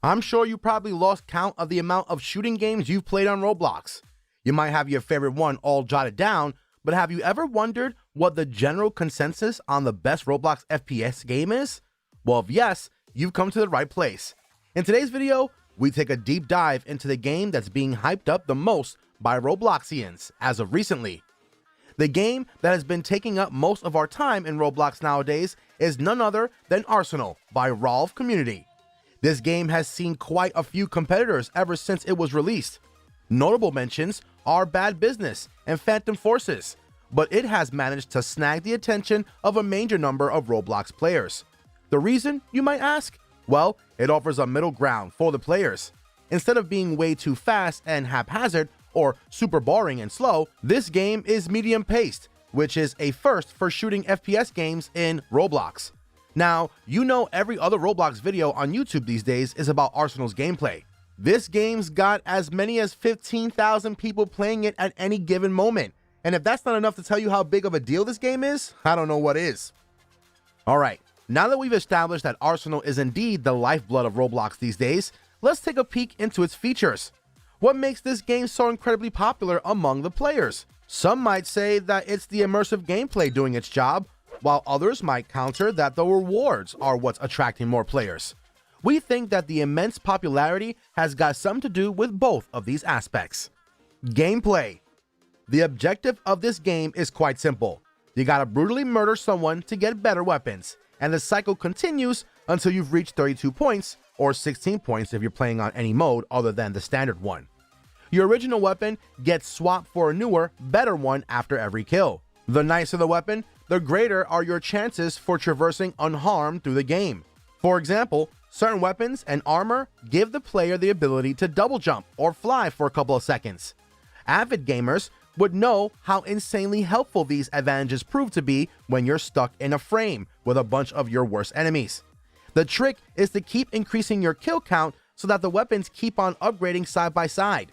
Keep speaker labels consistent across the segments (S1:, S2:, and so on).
S1: I'm sure you probably lost count of the amount of shooting games you've played on Roblox. You might have your favorite one all jotted down, but have you ever wondered what the general consensus on the best Roblox FPS game is? Well, if yes, you've come to the right place. In today's video, we take a deep dive into the game that's being hyped up the most by Robloxians as of recently. The game that has been taking up most of our time in Roblox nowadays is none other than Arsenal by Rolf Community. This game has seen quite a few competitors ever since it was released. Notable mentions are Bad Business and Phantom Forces, but it has managed to snag the attention of a major number of Roblox players. The reason, you might ask? Well, it offers a middle ground for the players. Instead of being way too fast and haphazard or super boring and slow, this game is medium paced, which is a first for shooting FPS games in Roblox. Now, you know every other Roblox video on YouTube these days is about Arsenal's gameplay. This game's got as many as 15,000 people playing it at any given moment. And if that's not enough to tell you how big of a deal this game is, I don't know what is. Alright, now that we've established that Arsenal is indeed the lifeblood of Roblox these days, let's take a peek into its features. What makes this game so incredibly popular among the players? Some might say that it's the immersive gameplay doing its job, while others might counter that the rewards are what's attracting more players. We think that the immense popularity has got something to do with both of these aspects. Gameplay. The objective of this game is quite simple. You gotta brutally murder someone to get better weapons, and the cycle continues until you've reached 32 points, or 16 points if you're playing on any mode other than the standard one. Your original weapon gets swapped for a newer, better one after every kill. The nicer the weapon, the greater are your chances for traversing unharmed through the game. For example, certain weapons and armor give the player the ability to double jump or fly for a couple of seconds. Avid gamers would know how insanely helpful these advantages prove to be when you're stuck in a frame with a bunch of your worst enemies. The trick is to keep increasing your kill count so that the weapons keep on upgrading side by side.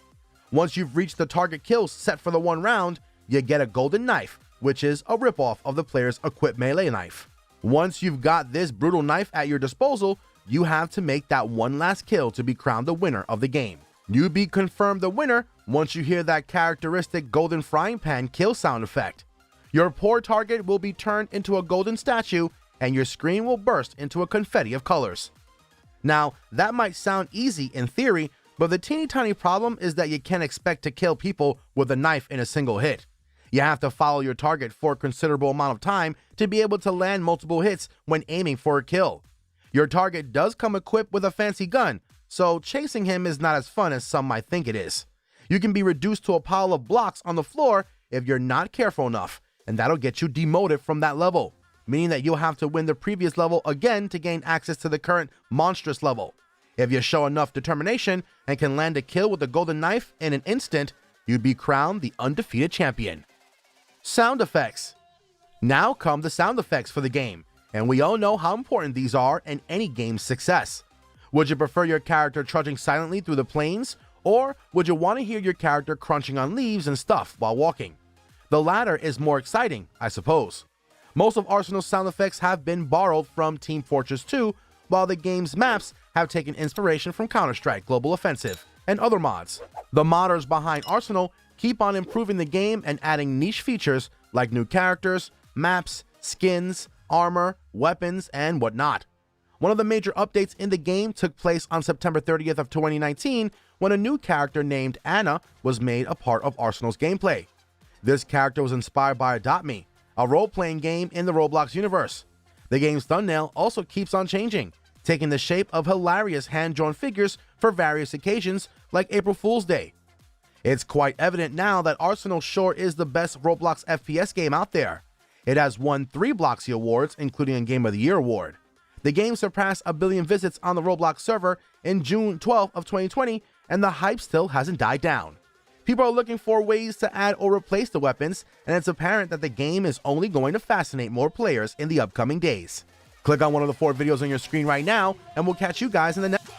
S1: Once you've reached the target kills set for the one round, you get a golden knife, which is a ripoff of the player's equipped melee knife. Once you've got this brutal knife at your disposal, you have to make that one last kill to be crowned the winner of the game. You'll be confirmed the winner once you hear that characteristic golden frying pan kill sound effect. Your poor target will be turned into a golden statue and your screen will burst into a confetti of colors. Now, that might sound easy in theory, but the teeny tiny problem is that you can't expect to kill people with a knife in a single hit. You have to follow your target for a considerable amount of time to be able to land multiple hits when aiming for a kill. Your target does come equipped with a fancy gun, so chasing him is not as fun as some might think it is. You can be reduced to a pile of blocks on the floor if you're not careful enough, and that'll get you demoted from that level, meaning that you'll have to win the previous level again to gain access to the current monstrous level. If you show enough determination and can land a kill with a golden knife in an instant, you'd be crowned the undefeated champion. Sound effects. Now come the sound effects for the game, and we all know how important these are in any game's success. Would you prefer your character trudging silently through the plains, or would you want to hear your character crunching on leaves and stuff while walking? The latter is more exciting, I suppose. Most of Arsenal's sound effects have been borrowed from Team Fortress 2, while the game's maps have taken inspiration from Counter-Strike Global Offensive and other mods. The modders behind Arsenal keep on improving the game and adding niche features like new characters, maps, skins, armor, weapons, and whatnot. One of the major updates in the game took place on September 30th of 2019 when a new character named Anna was made a part of Arsenal's gameplay. This character was inspired by Adopt Me, a role-playing game in the Roblox universe. The game's thumbnail also keeps on changing, taking the shape of hilarious hand-drawn figures for various occasions like April Fool's Day. It's quite evident now that Arsenal sure is the best Roblox FPS game out there. It has won 3 Bloxy Awards, including a Game of the Year award. The game surpassed 1 billion visits on the Roblox server in June 12th of 2020, and the hype still hasn't died down. People are looking for ways to add or replace the weapons, and it's apparent that the game is only going to fascinate more players in the upcoming days. Click on one of the 4 videos on your screen right now, and we'll catch you guys in the next